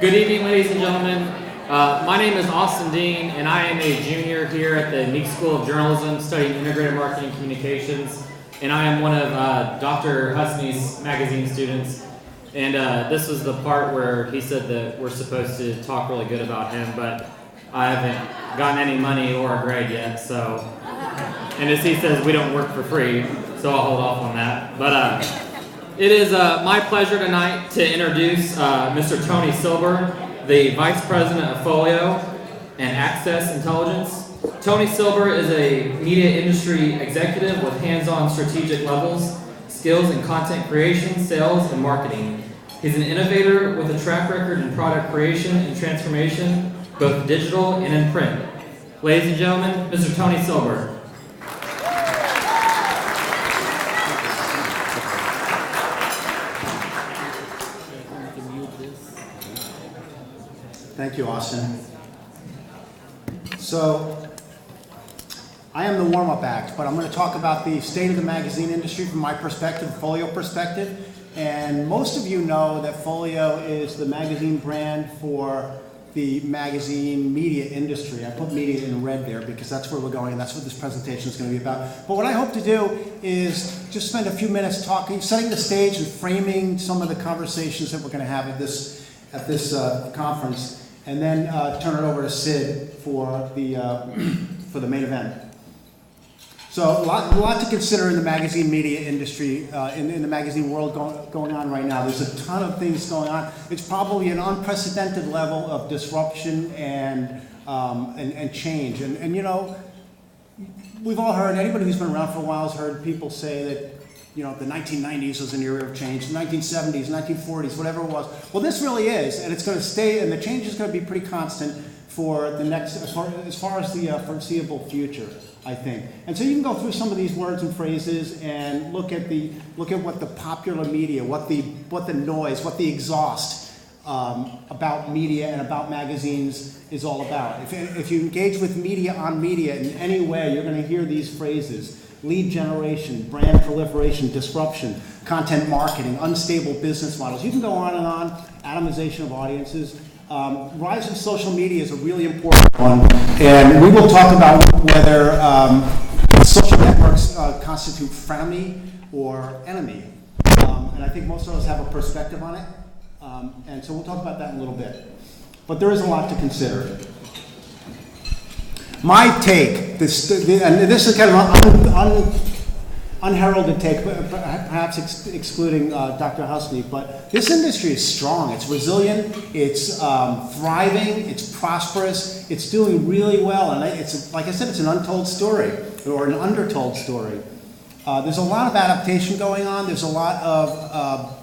Good evening, ladies and gentlemen. My name is Austin Dean, and I am a junior here at the Meek School of Journalism studying integrated marketing communications. And I am one of Dr. Husney's magazine students. And this was the part where he said that we're supposed to talk really good about him, but I haven't gotten any money or a grade yet. So, and as he says, we don't work for free, so I'll hold off on that. But it is my pleasure tonight to introduce Mr. Tony Silber, the Vice President of Folio and Access Intelligence. Tony Silber is a media industry executive with hands-on strategic skills in content creation, sales, and marketing. He's an innovator with a track record in product creation and transformation, both digital and in print. Ladies and gentlemen, Mr. Tony Silber. Thank you, Austin. So, I am the warm-up act, but I'm going to talk about the state of the magazine industry from my perspective, Folio perspective. And most of you know that Folio is the magazine brand for the magazine media industry. I put media in red there because that's where we're going, and that's what this presentation is going to be about. But what I hope to do is just spend a few minutes talking, setting the stage and framing some of the conversations that we're going to have at this conference. And then turn it over to Sid for the main event. So a lot to consider in the magazine media industry, in the magazine world going on right now. There's a ton of things going on. It's probably an unprecedented level of disruption and change. And you know, we've all heard, anybody who's been around for a while has heard people say that, you know, the 1990s was an era of change, the 1970s, 1940s, whatever it was. Well, this really is, and it's going to stay, and the change is going to be pretty constant for the next, as far as the foreseeable future, I think. And so you can go through some of these words and phrases and look at what the popular media, what the noise, what the exhaust about media and about magazines is all about. If you engage with media on media in any way, you're going to hear these phrases. Lead generation, brand proliferation, disruption, content marketing, unstable business models. You can go on and on, atomization of audiences. Rise of social media is a really important one, and we will talk about whether social networks constitute frenemy or enemy. And I think most of us have a perspective on it, and so we'll talk about that in a little bit. But there is a lot to consider. My take, and this is kind of an unheralded take, perhaps excluding Dr. Husney, but this industry is strong, it's resilient, it's thriving, it's prosperous, it's doing really well, and it's, like I said, it's an untold story, or an undertold story. There's a lot of adaptation going on, there's a lot of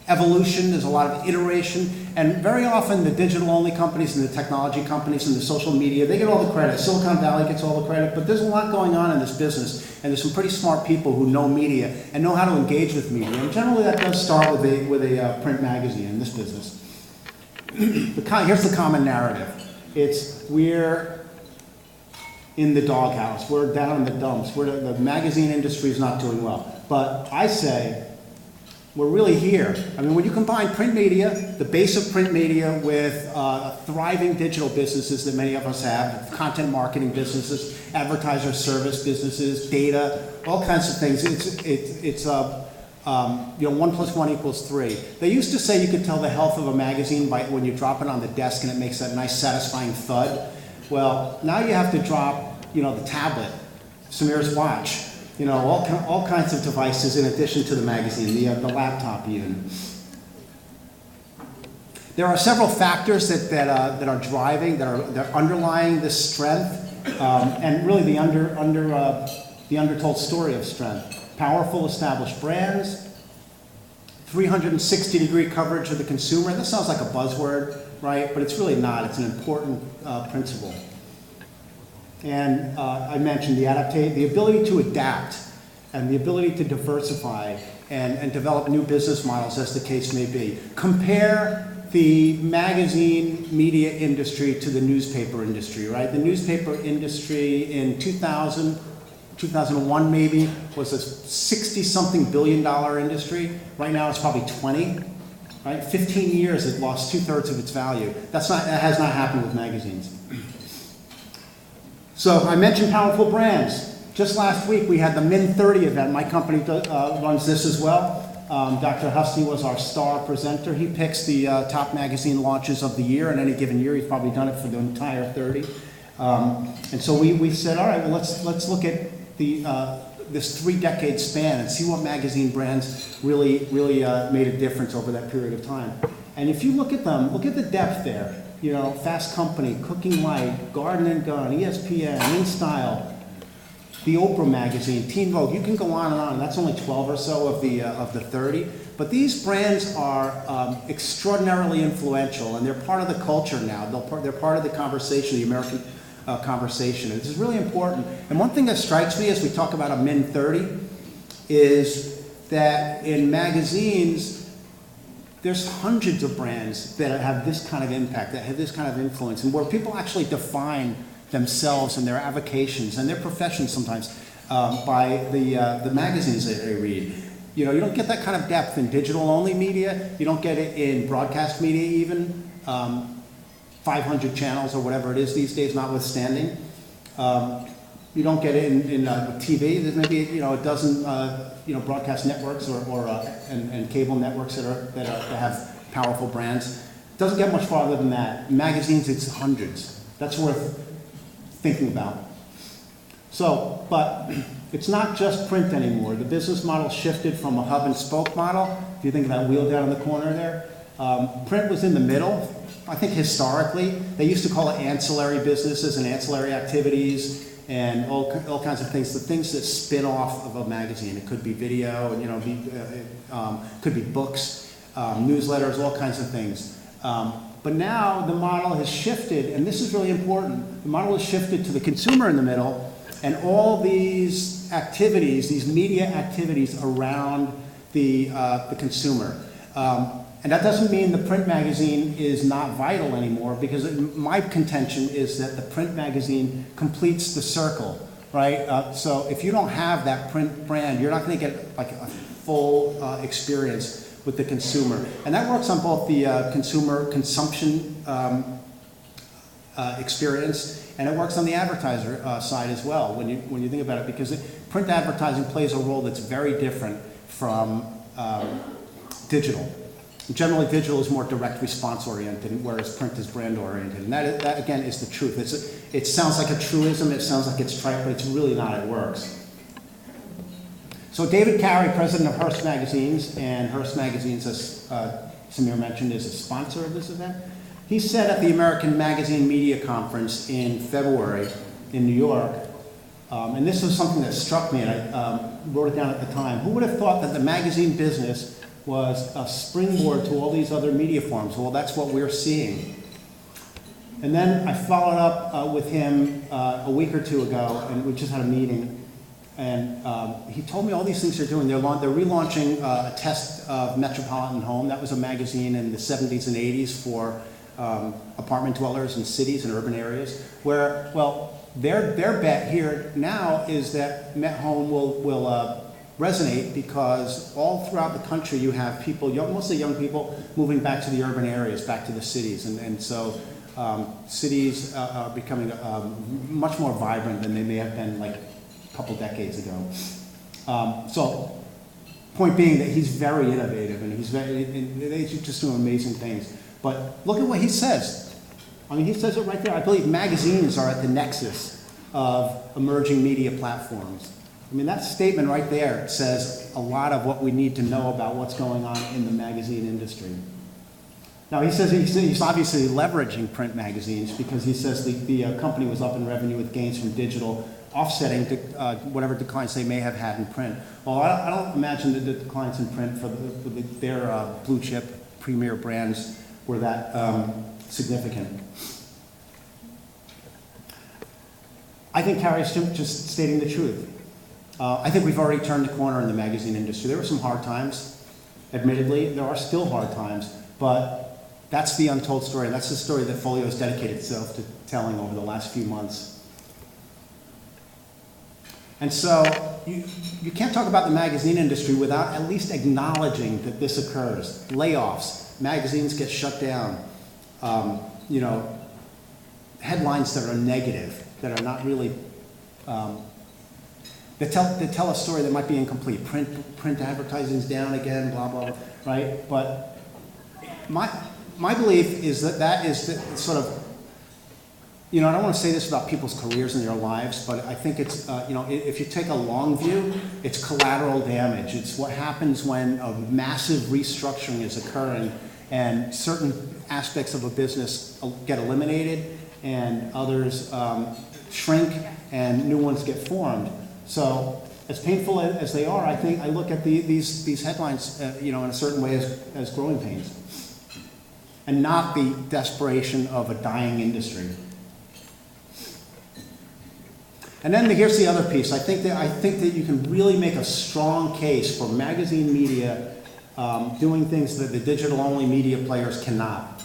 evolution, there's a lot of iteration, and very often the digital-only companies and the technology companies and the social media, they get all the credit. Silicon Valley gets all the credit, but there's a lot going on in this business, and there's some pretty smart people who know media and know how to engage with media, and generally that does start with a print magazine in this business. Here's the common narrative. It's we're in the doghouse, we're down in the dumps, the magazine industry is not doing well. But I say, we're really here. I mean, when you combine print media, the base of print media, with thriving digital businesses that many of us have, content marketing businesses, advertiser service businesses, data, all kinds of things. It's 1 + 1 = 3. They used to say you could tell the health of a magazine by when you drop it on the desk and it makes that nice satisfying thud. Well, now you have to drop, the tablet, Samir's watch, all kinds of devices in addition to the magazine, the laptop even. There are several factors that are driving, that are underlying this strength, and really the undertold story of strength. Powerful established brands, 360-degree coverage of the consumer. This sounds like a buzzword, right? But it's really not. It's an important principle. And I mentioned the ability to adapt and the ability to diversify and develop new business models as the case may be. Compare the magazine media industry to the newspaper industry, right? The newspaper industry in 2000, 2001 maybe, was a $60-something billion industry. Right now it's probably 20. right? 15 years, it lost 2/3 of its value. That has not happened with magazines. So I mentioned powerful brands. Just last week, we had the Min 30 event. My company runs this as well. Dr. Husney was our star presenter. He picks the top magazine launches of the year. In any given year, he's probably done it for the entire 30. And so we said, all right, well, let's look at this 3-decade span and see what magazine brands really made a difference over that period of time. And if you look at them, look at the depth there. You know, Fast Company, Cooking Light, Garden and Gun, ESPN, InStyle, the Oprah magazine, Teen Vogue. You can go on and on. That's only 12 or so of the 30. But these brands are extraordinarily influential, and they're part of the culture now. They're part of the conversation, the American conversation. This is really important. And one thing that strikes me as we talk about a Min 30 is that in magazines, there's hundreds of brands that have this kind of impact, that have this kind of influence, and where people actually define themselves and their avocations and their professions sometimes by the magazines that they read. You know, you don't get that kind of depth in digital-only media. You don't get it in broadcast media even, 500 channels or whatever it is these days, notwithstanding. You don't get it in TV. There's maybe a dozen broadcast networks and cable networks that have powerful brands. It doesn't get much farther than that. In magazines, it's hundreds. That's worth thinking about. So, but it's not just print anymore. The business model shifted from a hub and spoke model. If you think of that wheel down in the corner there, print was in the middle. I think historically, they used to call it ancillary businesses and ancillary activities and all kinds of things, the things that spin off of a magazine. It could be video, and could be books, newsletters, all kinds of things. But now the model has shifted, and this is really important. The model has shifted to the consumer in the middle, and all these activities, these media activities around the consumer. And that doesn't mean the print magazine is not vital anymore, because my contention is that the print magazine completes the circle, right? So if you don't have that print brand, you're not going to get like a full experience with the consumer. And that works on both the consumer consumption experience, and it works on the advertiser side as well when you think about it, because print advertising plays a role that's very different from digital. Generally, digital is more direct response oriented, whereas print is brand oriented. And that again is the truth. It sounds like a truism, it sounds like it's trite, but it's really not. It works. So David Carey, president of Hearst Magazines, and Hearst Magazines, as Samir mentioned, is a sponsor of this event. He said at the American Magazine Media Conference in February in New York, and this was something that struck me, and I wrote it down at the time. Who would have thought that the magazine business was a springboard to all these other media forms? Well, that's what we're seeing. And then I followed up with him a week or two ago, and we just had a meeting. And he told me all these things they're doing. They're relaunching a test of Metropolitan Home. That was a magazine in the 70s and 80s for apartment dwellers in cities and urban areas, where, well, their bet here now is that Met Home will resonate, because all throughout the country you have people, mostly young people, moving back to the urban areas, back to the cities. And so cities are becoming much more vibrant than they may have been like a couple decades ago. So point being that he's very innovative, and they just do amazing things. But look at what he says. I mean, he says it right there. I believe magazines are at the nexus of emerging media platforms. I mean, that statement right there says a lot of what we need to know about what's going on in the magazine industry. Now, he says he's obviously leveraging print magazines, because he says the company was up in revenue with gains from digital, offsetting whatever declines they may have had in print. Well, I don't imagine that the declines in print for their blue chip premier brands were that significant. I think Carrie's just stating the truth. I think we've already turned the corner in the magazine industry. There were some hard times. Admittedly, there are still hard times, but that's the untold story. That's the story that Folio has dedicated itself to telling over the last few months. And so you can't talk about the magazine industry without at least acknowledging that this occurs. Layoffs, magazines get shut down, you know, headlines that are negative, that are not really, that tell a story that might be incomplete. Print advertising's down again, blah, blah, blah, right? But my belief is that that is the sort of, you know, I don't want to say this about people's careers and their lives, but I think it's, you know, if you take a long view, it's collateral damage. It's what happens when a massive restructuring is occurring and certain aspects of a business get eliminated and others shrink and new ones get formed. So as painful as they are, I think I look at these headlines, you know, in a certain way as growing pains and not the desperation of a dying industry. And then here's the other piece. I think that you can really make a strong case for magazine media doing things that the digital-only media players cannot.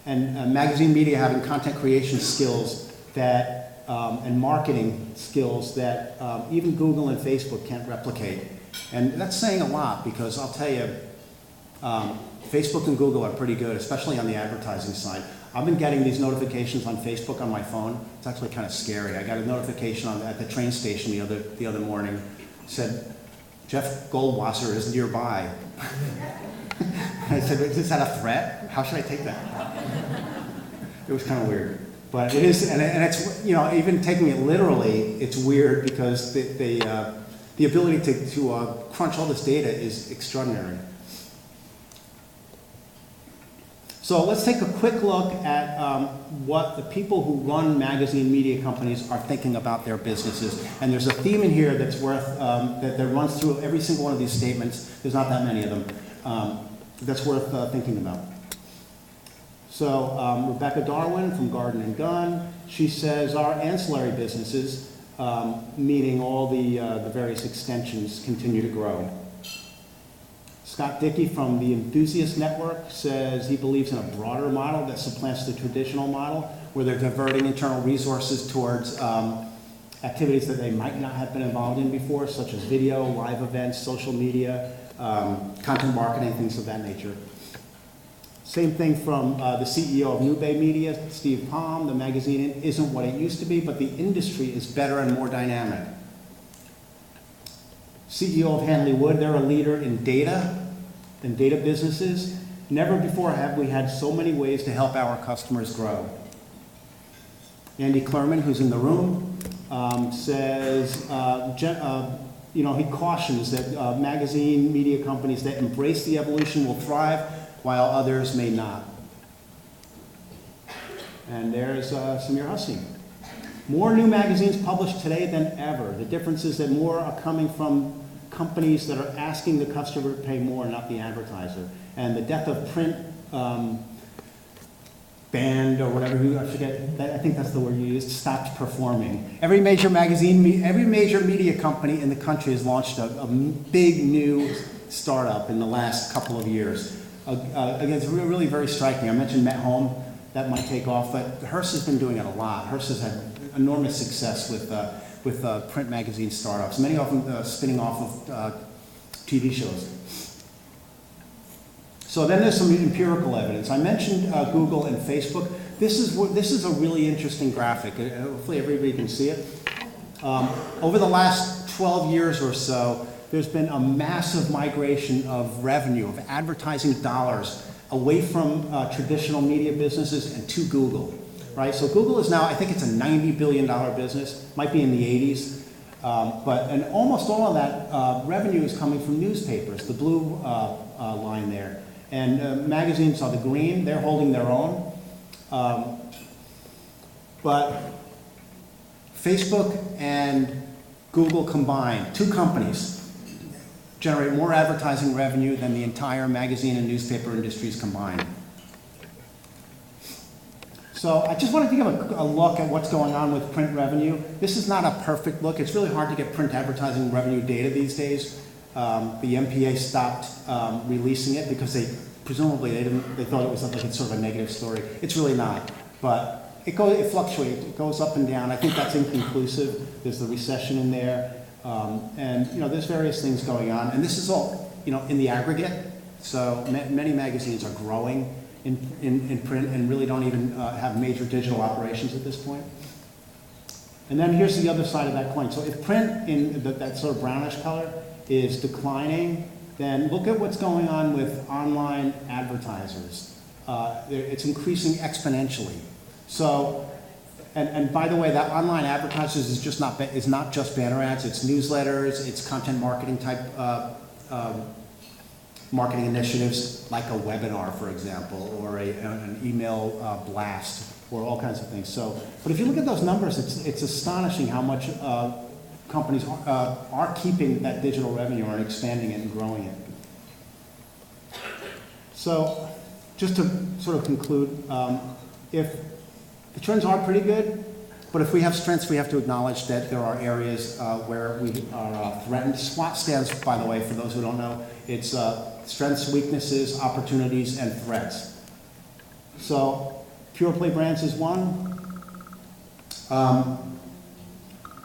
And magazine media having content creation skills that, and marketing skills that even Google and Facebook can't replicate. And that's saying a lot because I'll tell you, Facebook and Google are pretty good, especially on the advertising side. I've been getting these notifications on Facebook on my phone. It's actually kind of scary. I got a notification at the train station the other morning. It said, Jeff Goldwasser is nearby. I said, is that a threat? How should I take that? It was kind of weird. But it is, and it's, you know, even taking it literally, it's weird because the ability to crunch all this data is extraordinary. So let's take a quick look at what the people who run magazine media companies are thinking about their businesses. And there's a theme in here that's worth, that runs through every single one of these statements. There's not that many of them. That's worth thinking about. So Rebecca Darwin from Garden & Gun, she says our ancillary businesses, meaning all the various extensions, continue to grow. Scott Dickey from the Enthusiast Network says he believes in a broader model that supplants the traditional model, where they're diverting internal resources towards activities that they might not have been involved in before, such as video, live events, social media, content marketing, things of that nature. Same thing from the CEO of New Bay Media, Steve Palm. The magazine isn't what it used to be, but the industry is better and more dynamic. CEO of Hanley Wood, they're a leader in data businesses. Never before have we had so many ways to help our customers grow. Andy Klerman, who's in the room, says, you know, he cautions that magazine media companies that embrace the evolution will thrive, while others may not. And there's Samir Hussain. More new magazines published today than ever. The difference is that more are coming from companies that are asking the customer to pay more, not the advertiser. And the death of print band or whatever, I forget, I think that's the word you used, stopped performing. Every major media company in the country has launched a big new startup in the last couple of years. Again, it's really very striking. I mentioned Met Home, that might take off, but Hearst has been doing it a lot. Hearst has had enormous success with print magazine startups, many of them spinning off of TV shows. So then there's some empirical evidence. I mentioned Google and Facebook. This is a really interesting graphic. Hopefully everybody can see it. Over the last 12 years or so, there's been a massive migration of revenue, of advertising dollars, away from traditional media businesses and to Google, right? So Google is now, I think it's a $90 billion business, might be in the 80s, and almost all of that revenue is coming from newspapers, the blue line there. And magazines are the green, they're holding their own. But Facebook and Google combined, two companies, generate more advertising revenue than the entire magazine and newspaper industries combined. So I just wanted to give a look at what's going on with print revenue. This is not a perfect look. It's really hard to get print advertising revenue data these days. The MPA stopped releasing it because they thought it was like it's sort of a negative story. It's really not. But it fluctuates, it goes up and down. I think that's inconclusive. There's the recession in there. And, there's various things going on. And this is all, in the aggregate. So many magazines are growing in print and really don't even have major digital operations at this point. And then here's the other side of that coin. So if print in that sort of brownish color is declining, then look at what's going on with online advertisers. It's increasing exponentially. So, and by the way, that online advertisers is not just banner ads. It's newsletters, it's content marketing type marketing initiatives, like a webinar, for example, or an email blast, or all kinds of things. So, but if you look at those numbers, it's astonishing how much companies are keeping that digital revenue and expanding it and growing it. So, just to sort of conclude, if the trends are pretty good, but if we have strengths, we have to acknowledge that there are areas where we are threatened. SWOT stands, by the way, for those who don't know, it's strengths, weaknesses, opportunities, and threats. So, pure play brands is one,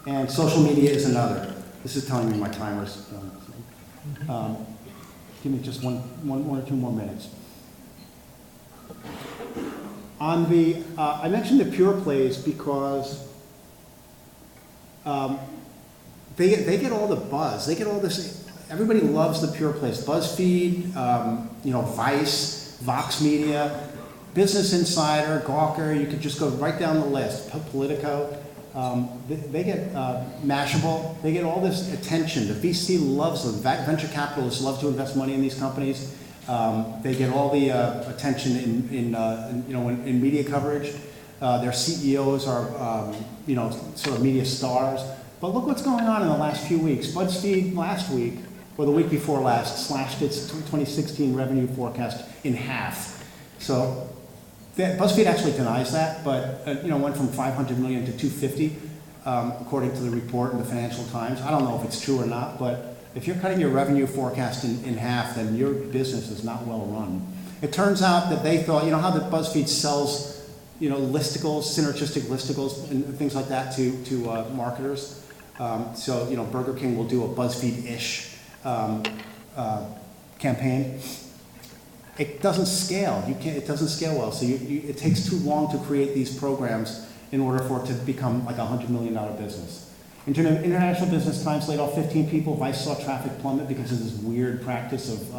and social media is another. This is telling me my timer's done. Give me just one or two more minutes. On the, I mentioned the pure plays because they get all the buzz. They get all this. Everybody loves the pure plays. BuzzFeed, Vice, Vox Media, Business Insider, Gawker. You could just go right down the list. Politico. They get Mashable. They get all this attention. The VC loves them. Venture capitalists love to invest money in these companies. They get all the attention in media coverage. Their CEOs are, sort of media stars. But look what's going on in the last few weeks. BuzzFeed last week, or the week before last, slashed its 2016 revenue forecast in half. So BuzzFeed actually denies that, but went from 500 million to 250, according to the report in the Financial Times. I don't know if it's true or not, but if you're cutting your revenue forecast in half, then your business is not well run. It turns out that they thought, how the BuzzFeed sells, listicles, synergistic listicles, and things like that to marketers. So, Burger King will do a BuzzFeed-ish campaign. It doesn't scale. It doesn't scale well. So it takes too long to create these programs in order for it to become like a $100 million business. International Business Times laid off 15 people. Vice saw traffic plummet because of this weird practice of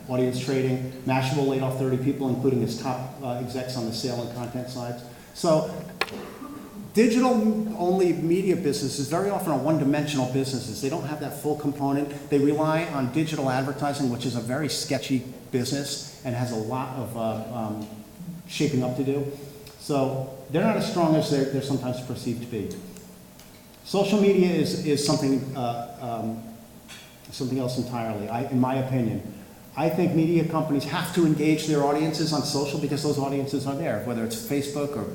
audience trading. Mashable laid off 30 people, including its top execs on the sale and content sides. So digital-only media businesses very often are one-dimensional businesses. They don't have that full component. They rely on digital advertising, which is a very sketchy business and has a lot of shaping up to do. So they're not as strong as they're sometimes perceived to be. Social media is something else entirely, in my opinion. I think media companies have to engage their audiences on social because those audiences are there, whether it's Facebook or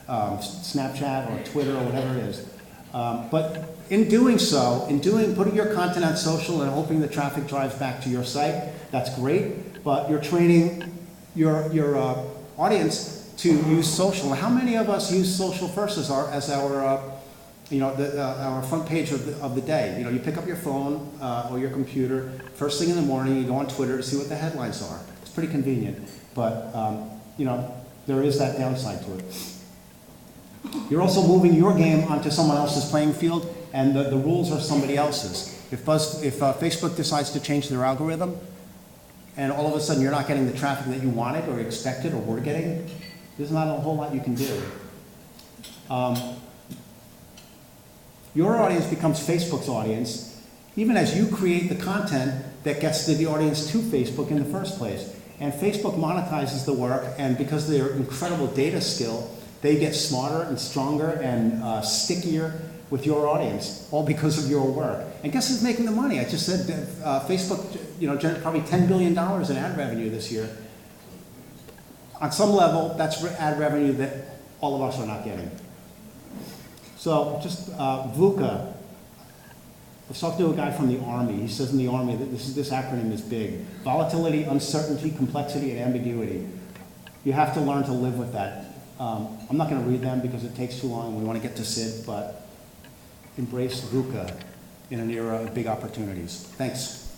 Snapchat or Twitter or whatever it is. But in doing so, putting your content on social and hoping the traffic drives back to your site, that's great, but you're training your audience to use social. How many of us use social first as our front page of the day? You pick up your phone or your computer, first thing in the morning, you go on Twitter to see what the headlines are. It's pretty convenient, but there is that downside to it. You're also moving your game onto someone else's playing field, and the rules are somebody else's. If Facebook decides to change their algorithm, and all of a sudden you're not getting the traffic that you wanted or expected or were getting, there's not a whole lot you can do. Your audience becomes Facebook's audience, even as you create the content that gets the audience to Facebook in the first place. And Facebook monetizes the work, and because of their incredible data skill, they get smarter and stronger and stickier with your audience, all because of your work. And guess who's making the money? I just said that Facebook, generated probably $10 billion in ad revenue this year. On some level, that's ad revenue that all of us are not getting. So just VUCA. I was talking to a guy from the Army. He says in the Army that this acronym is big. Volatility, uncertainty, complexity, and ambiguity. You have to learn to live with that. I'm not going to read them because it takes too long. We want to get to Sid, but embrace VUCA in an era of big opportunities. Thanks.